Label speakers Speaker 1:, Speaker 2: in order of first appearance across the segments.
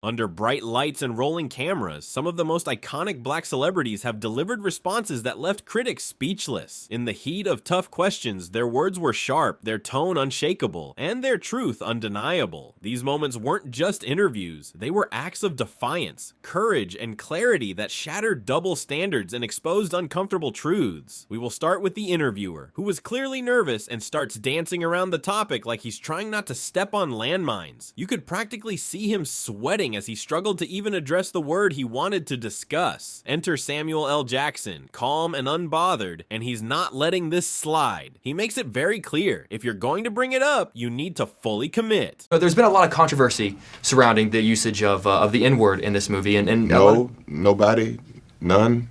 Speaker 1: Under bright lights and rolling cameras, some of the most iconic black celebrities have delivered responses that left critics speechless. In the heat of tough questions, their words were sharp, their tone unshakable, and their truth undeniable. These moments weren't just interviews, they were acts of defiance, courage, and clarity that shattered double standards and exposed uncomfortable truths. We will start with the interviewer, who was clearly nervous and starts dancing around the topic like he's trying not to step on landmines. You could practically see him sweating as he struggled to even address the word he wanted to discuss. Enter Samuel L. Jackson, calm and unbothered, and he's not letting this slide. He makes it very clear, if you're going to bring it up, you need to fully commit.
Speaker 2: There's been a lot of controversy surrounding the usage of the N-word in this movie, and
Speaker 3: no, nobody, none.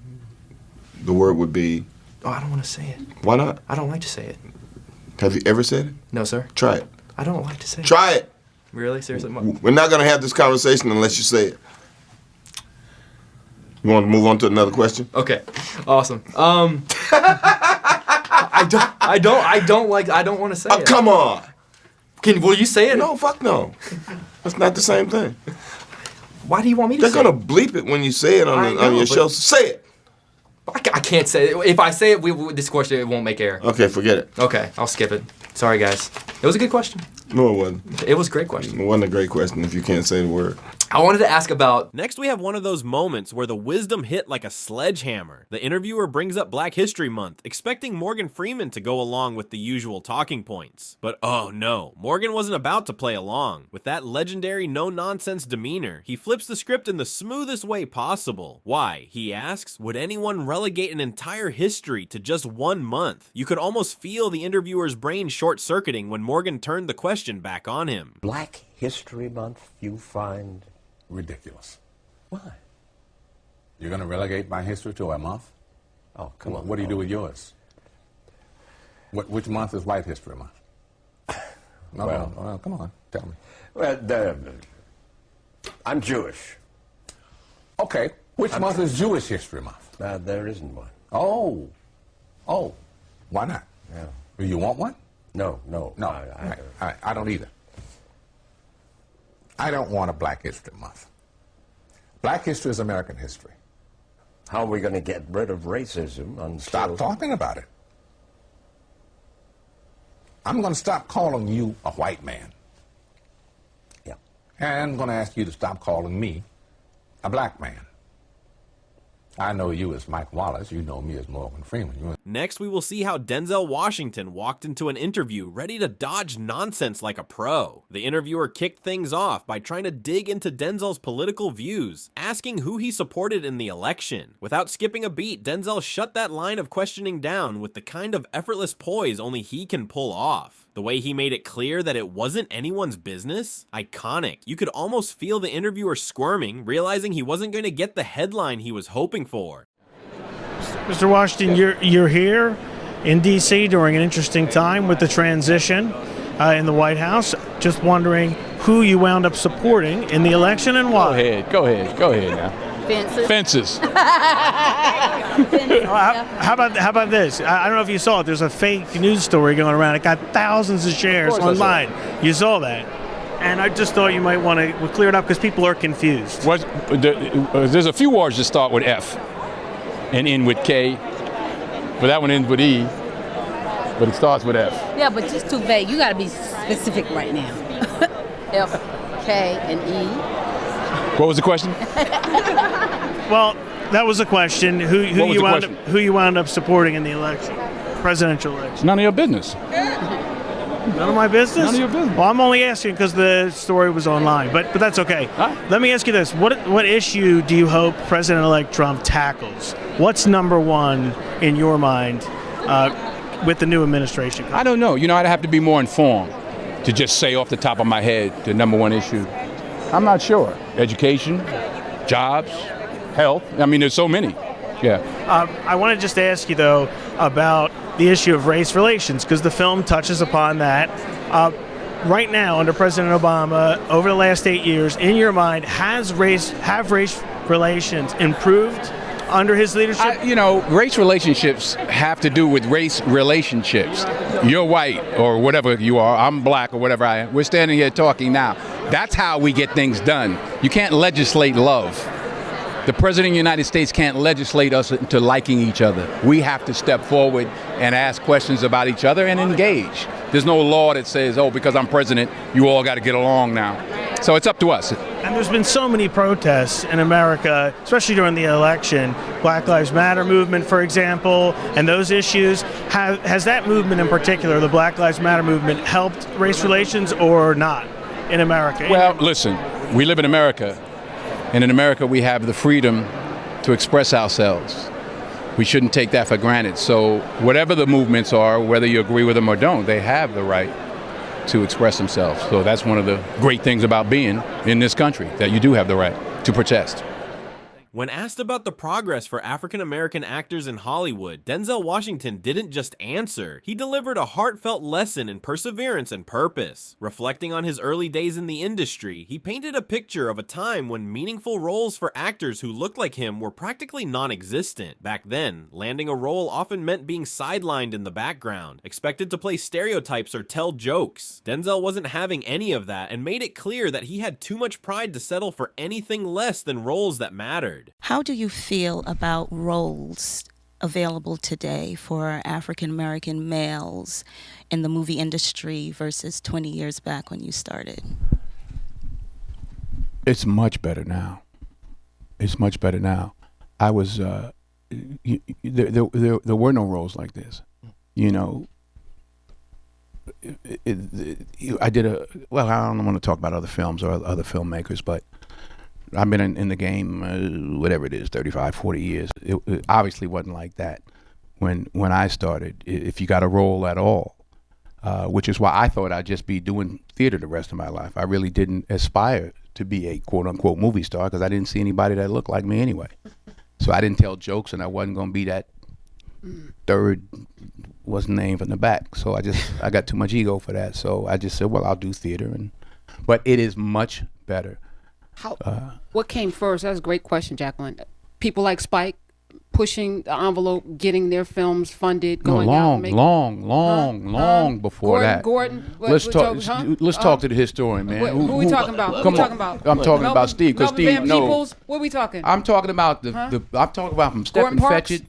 Speaker 3: The word would be...
Speaker 2: Oh, I don't want to say it.
Speaker 3: Why not?
Speaker 2: I don't like to say it.
Speaker 3: Have you ever said it?
Speaker 2: No, sir.
Speaker 3: Try it.
Speaker 2: I don't like to say it.
Speaker 3: Try it.
Speaker 2: Really? Seriously?
Speaker 3: We're not going to have this conversation unless you say it. You want to move on to another question?
Speaker 2: Okay. Awesome. I don't want to say it.
Speaker 3: Come on.
Speaker 2: Will you say it?
Speaker 3: No, fuck no. That's not the same thing.
Speaker 2: Why do you want me to say it?
Speaker 3: They're going to bleep it when you say it on your show. So say it.
Speaker 2: I can't say it. If I say it, this question, it won't make air.
Speaker 3: Okay, forget it.
Speaker 2: Okay, I'll skip it. Sorry, guys. It was a good question.
Speaker 3: No, it wasn't.
Speaker 2: It was a great question.
Speaker 3: It wasn't a great question if you can't say the word.
Speaker 2: I wanted to ask about...
Speaker 1: Next, we have one of those moments where the wisdom hit like a sledgehammer. The interviewer brings up Black History Month, expecting Morgan Freeman to go along with the usual talking points. But oh no, Morgan wasn't about to play along. With that legendary no-nonsense demeanor, he flips the script in the smoothest way possible. Why? He asks, would anyone relegate an entire history to just 1 month? You could almost feel the interviewer's brain short-circuiting when Morgan turned the question back on him.
Speaker 4: Black History Month, you find...
Speaker 5: ridiculous.
Speaker 4: Why?
Speaker 5: You're going to relegate my history to a month?
Speaker 4: Oh, come on.
Speaker 5: What do you do with yours? Which month is White History Month? Well, come on, tell me.
Speaker 4: Well, I'm Jewish.
Speaker 5: Okay, which month is Jewish History Month?
Speaker 4: There isn't one.
Speaker 5: Oh, why not?
Speaker 4: Yeah.
Speaker 5: Do you want one?
Speaker 4: No.
Speaker 5: I don't either. I don't want a Black History Month. Black history is American history.
Speaker 4: How are we going to get rid of racism?
Speaker 5: Stop talking about it. I'm going to stop calling you a white man.
Speaker 4: Yeah.
Speaker 5: And I'm going to ask you to stop calling me a black man. I know you as Mike Wallace. You know me as Morgan Freeman.
Speaker 1: Next, we will see how Denzel Washington walked into an interview ready to dodge nonsense like a pro. The interviewer kicked things off by trying to dig into Denzel's political views, asking who he supported in the election. Without skipping a beat, Denzel shut that line of questioning down with the kind of effortless poise only he can pull off. The way he made it clear that it wasn't anyone's business? Iconic. You could almost feel the interviewer squirming, realizing he wasn't going to get the headline he was hoping for.
Speaker 6: Mr. Washington, you're here in D.C. during an interesting time with the transition in the White House. Just wondering who you wound up supporting in the election and why.
Speaker 7: Go ahead now. Fences.
Speaker 6: How about this? I don't know if you saw it. There's a fake news story going around. It got thousands of shares online. You saw that. And I just thought you might want to clear it up because people are confused.
Speaker 7: There's a few words that start with F and end with K, but that one ends with E, but it starts with F.
Speaker 8: Yeah, but just too vague. You got to be specific right now. F, K, and E.
Speaker 7: What was the question?
Speaker 6: Well, that was a question. Who you wound up supporting in the election, presidential election?
Speaker 7: None of your business.
Speaker 6: None of my business?
Speaker 7: None of your business.
Speaker 6: Well, I'm only asking because the story was online, but that's okay.
Speaker 7: Huh?
Speaker 6: Let me ask you this. What issue do you hope President-elect Trump tackles? What's number one in your mind with the new administration?
Speaker 7: I don't know. I'd have to be more informed to just say off the top of my head the number one issue. I'm not sure. Education, jobs, health. I mean, there's so many. Yeah.
Speaker 6: I want to just ask you, though, about the issue of race relations, because the film touches upon that. Right now, under President Obama, over the last 8 years, in your mind, have race relations improved under his leadership?
Speaker 7: Race relationships have to do with race relationships. You're white or whatever you are. I'm black or whatever I am. We're standing here talking now. That's how we get things done. You can't legislate love. The President of the United States can't legislate us into liking each other. We have to step forward and ask questions about each other and engage. There's no law that says, oh, because I'm president, you all got to get along now. So it's up to us.
Speaker 6: And there's been so many protests in America, especially during the election. Black Lives Matter movement, for example, and those issues. Has that movement in particular, the Black Lives Matter movement, helped race relations or not in America?
Speaker 7: Well, listen, we live in America. And in America, we have the freedom to express ourselves. We shouldn't take that for granted. So whatever the movements are, whether you agree with them or don't, they have the right to express themselves. So that's one of the great things about being in this country, that you do have the right to protest.
Speaker 1: When asked about the progress for African-American actors in Hollywood, Denzel Washington didn't just answer, he delivered a heartfelt lesson in perseverance and purpose. Reflecting on his early days in the industry, he painted a picture of a time when meaningful roles for actors who looked like him were practically non-existent. Back then, landing a role often meant being sidelined in the background, expected to play stereotypes or tell jokes. Denzel wasn't having any of that and made it clear that he had too much pride to settle for anything less than roles that mattered.
Speaker 9: How do you feel about roles available today for African American males in the movie industry versus 20 years back when you started?
Speaker 7: It's much better now. It's much better now. I was, there were no roles like this. You know, I did well, I don't want to talk about other films or other filmmakers, but I've been in the game, whatever it is, 35, 40 years. It obviously wasn't like that when I started, if you got a role at all, which is why I thought I'd just be doing theater the rest of my life. I really didn't aspire to be a quote-unquote movie star because I didn't see anybody that looked like me anyway. So I didn't tell jokes, and I wasn't going to be that third, what's the name, from the back. So I got too much ego for that. So I just said, well, I'll do theater. But it is much better.
Speaker 10: What came first? That's a great question, Jacqueline. People like Spike pushing the envelope, getting their films funded, going out. Long before that. Gordon.
Speaker 7: Let's talk to the historian, man.
Speaker 10: Who are we talking about?
Speaker 7: Come on. I'm talking about Steve, because Steve knows.
Speaker 10: What are we talking?
Speaker 7: I'm talking about I'm talking about from Stephen Fetchit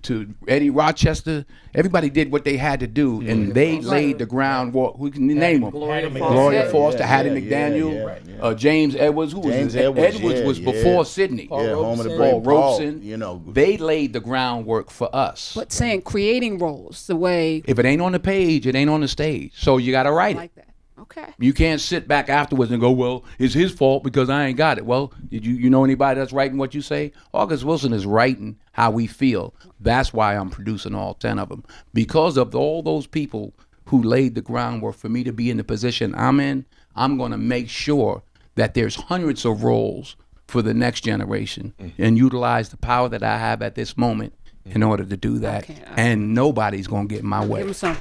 Speaker 7: to Eddie Rochester. Everybody did what they had to do, and they laid the groundwork. Who can name them? Gloria Foster, Hattie McDaniel, James Edwards. Who was Edwards was before Sidney.
Speaker 11: Home of the
Speaker 7: Paul
Speaker 11: Brave.
Speaker 7: Robeson.
Speaker 11: You know,
Speaker 7: they laid the groundwork for us.
Speaker 10: But saying creating roles the way.
Speaker 7: If it ain't on the page, it ain't on the stage. So you got to write it.
Speaker 10: That. Okay.
Speaker 7: You can't sit back afterwards and go, well, it's his fault because I ain't got it. Well, did you know anybody that's writing what you say? August Wilson is writing how we feel. That's why I'm producing all 10 of them. Because of all those people who laid the groundwork for me to be in the position I'm in, I'm going to make sure that there's hundreds of roles for the next generation and utilize the power that I have at this moment in order to do that. And nobody's going to get in my way.
Speaker 10: Give him some.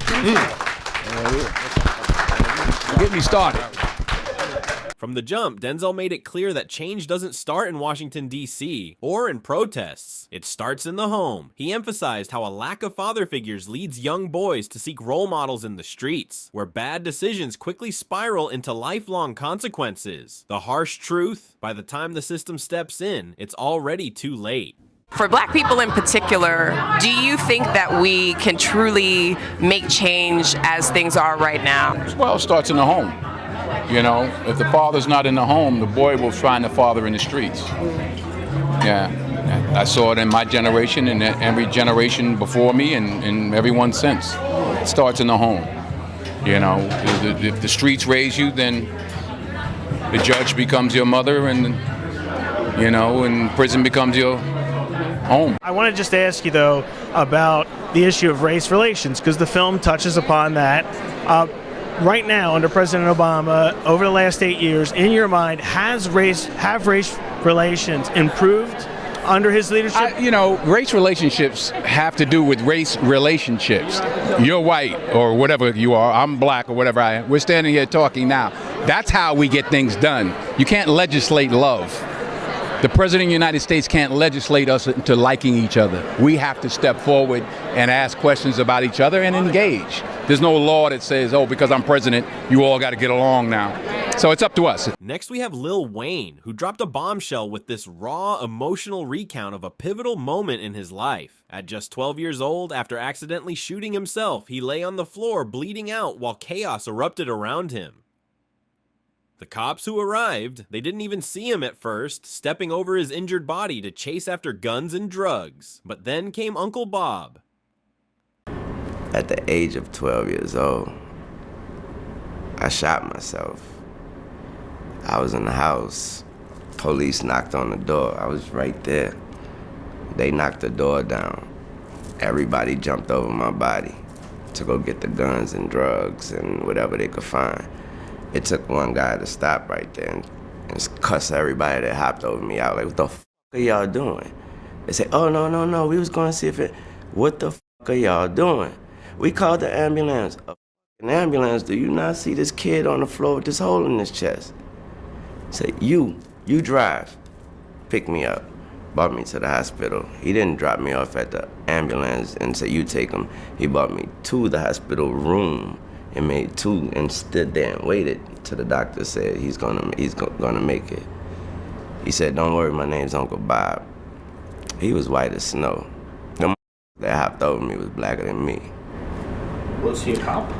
Speaker 7: Get me started.
Speaker 1: From the jump, Denzel made it clear that change doesn't start in Washington, D.C., or in protests. It starts in the home. He emphasized how a lack of father figures leads young boys to seek role models in the streets, where bad decisions quickly spiral into lifelong consequences. The harsh truth, by the time the system steps in, it's already too late.
Speaker 12: For Black people in particular, do you think that we can truly make change as things are right now?
Speaker 7: Well, it starts in the home. You know, if the father's not in the home, the boy will find the father in the streets. Yeah, I saw it in my generation and every generation before me and everyone since. It starts in the home. You know, if the streets raise you, then the judge becomes your mother and, you know, and prison becomes your home.
Speaker 6: I want to just ask you, though, about the issue of race relations, because the film touches upon that. Right now, under President Obama, over the last 8 years, in your mind, have race relations improved under his leadership?
Speaker 7: You know, race relationships have to do with race relationships. You're white or whatever you are, I'm black or whatever I am. We're standing here talking now. That's how we get things done. You can't legislate love. The President of the United States can't legislate us into liking each other. We have to step forward and ask questions about each other and engage. There's no law that says, oh, because I'm president, you all got to get along now.
Speaker 5: So it's up to us.
Speaker 1: Next, we have Lil Wayne, who dropped a bombshell with this raw, emotional recount of a pivotal moment in his life. At just 12 years old, after accidentally shooting himself, he lay on the floor bleeding out while chaos erupted around him. The cops who arrived, they didn't even see him at first, stepping over his injured body to chase after guns and drugs. But then came Uncle Bob.
Speaker 11: At the age of 12 years old, I shot myself. I was in the house. Police knocked on the door. I was right there. They knocked the door down. Everybody jumped over my body to go get the guns and drugs and whatever they could find. It took one guy to stop right there and cuss everybody that hopped over me out. Like, what the f are y'all doing? They say, oh, no, we was going to see if it, what the f are y'all doing? We called the ambulance. An ambulance, do you not see this kid on the floor with this hole in his chest? Say, you drive, pick me up, brought me to the hospital. He didn't drop me off at the ambulance and say, you take him. He brought me to the hospital room and made two and stood there and waited till the doctor said he's gonna make it. He said, don't worry, my name's Uncle Bob. He was white as snow. The that hopped over me was blacker than me.
Speaker 13: Was he a cop?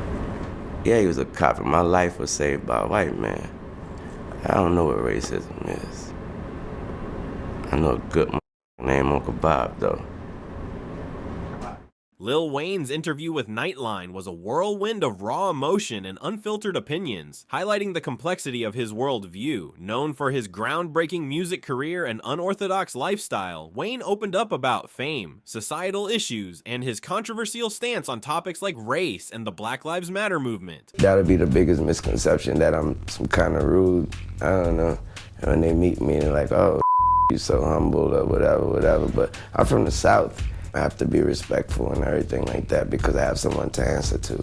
Speaker 11: Yeah, he was a cop, and my life was saved by a white man. I don't know what racism is. I know a good named Uncle Bob, though.
Speaker 1: Lil Wayne's interview with Nightline was a whirlwind of raw emotion and unfiltered opinions, highlighting the complexity of his worldview. Known for his groundbreaking music career and unorthodox lifestyle, Wayne opened up about fame, societal issues, and his controversial stance on topics like race and the Black Lives Matter movement.
Speaker 11: That'll be the biggest misconception, that I'm some kind of rude. I don't know. And when they meet me, they're like, oh, you so humble or whatever. But I'm from the South. I have to be respectful and everything like that because I have someone to answer to.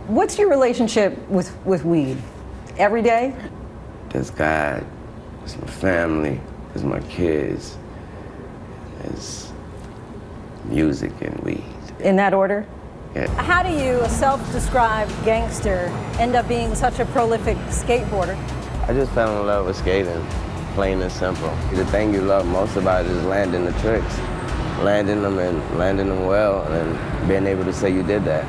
Speaker 14: What's your relationship with weed? Every day?
Speaker 11: There's God, there's my family, there's my kids, there's music and weed.
Speaker 14: In that order?
Speaker 11: Yeah.
Speaker 14: How do you, a self-described gangster, end up being such a prolific skateboarder?
Speaker 11: I just fell in love with skating, plain and simple. The thing you love most about it is landing the tricks. Landing them well, and then being able to say you did that.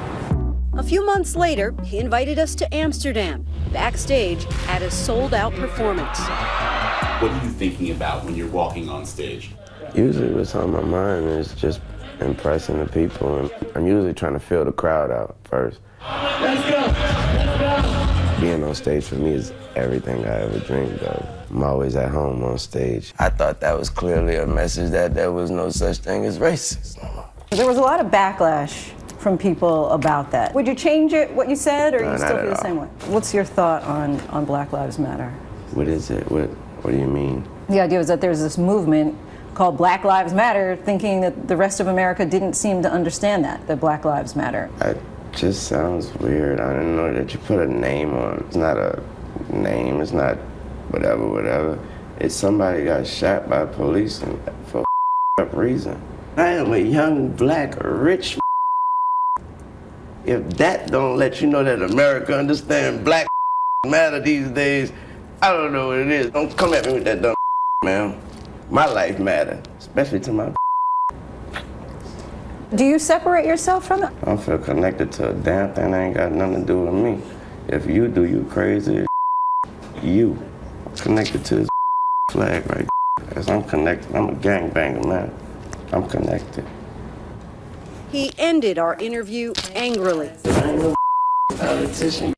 Speaker 15: A few months later, he invited us to Amsterdam, backstage at a sold-out performance.
Speaker 13: What are you thinking about when you're walking on stage?
Speaker 11: Usually what's on my mind is just impressing the people, and I'm usually trying to feel the crowd out first.
Speaker 13: Let's go!
Speaker 11: Being on stage for me is everything I ever dreamed of. I'm always at home on stage. I thought that was clearly a message that there was no such thing as racism.
Speaker 14: There was a lot of backlash from people about that. Would you change it, what you said, or
Speaker 11: No,
Speaker 14: you still
Speaker 11: not
Speaker 14: feel
Speaker 11: at
Speaker 14: the same
Speaker 11: all.
Speaker 14: way? What's your thought on Black Lives Matter?
Speaker 11: What is it? What do you mean?
Speaker 14: The idea was that there's this movement called Black Lives Matter, thinking that the rest of America didn't seem to understand that Black Lives Matter.
Speaker 11: It just sounds weird. I didn't know that you put a name on. It's not a name, it's not whatever. It's somebody got shot by police and for a reason. I am a young, black, rich. If that don't let you know that America understands Black matter these days, I don't know what it is. Don't come at me with that dumb man. My life matter, especially to my.
Speaker 14: Do you separate yourself from it?
Speaker 11: I don't feel connected to a damn thing that ain't got nothing to do with me. If you do, you crazy. You connected to this flag right as I'm connected. I'm a gangbanger, man. I'm connected.
Speaker 15: He ended our interview angrily.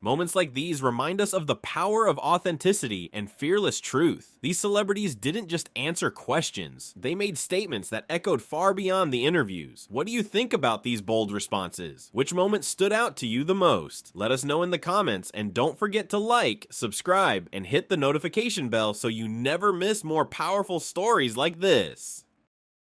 Speaker 1: Moments like these remind us of the power of authenticity and fearless truth. These celebrities didn't just answer questions, they made statements that echoed far beyond the interviews. What do you think about these bold responses? Which moment stood out to you the most? Let us know in the comments, and don't forget to like, subscribe, and hit the notification bell so you never miss more powerful stories like this.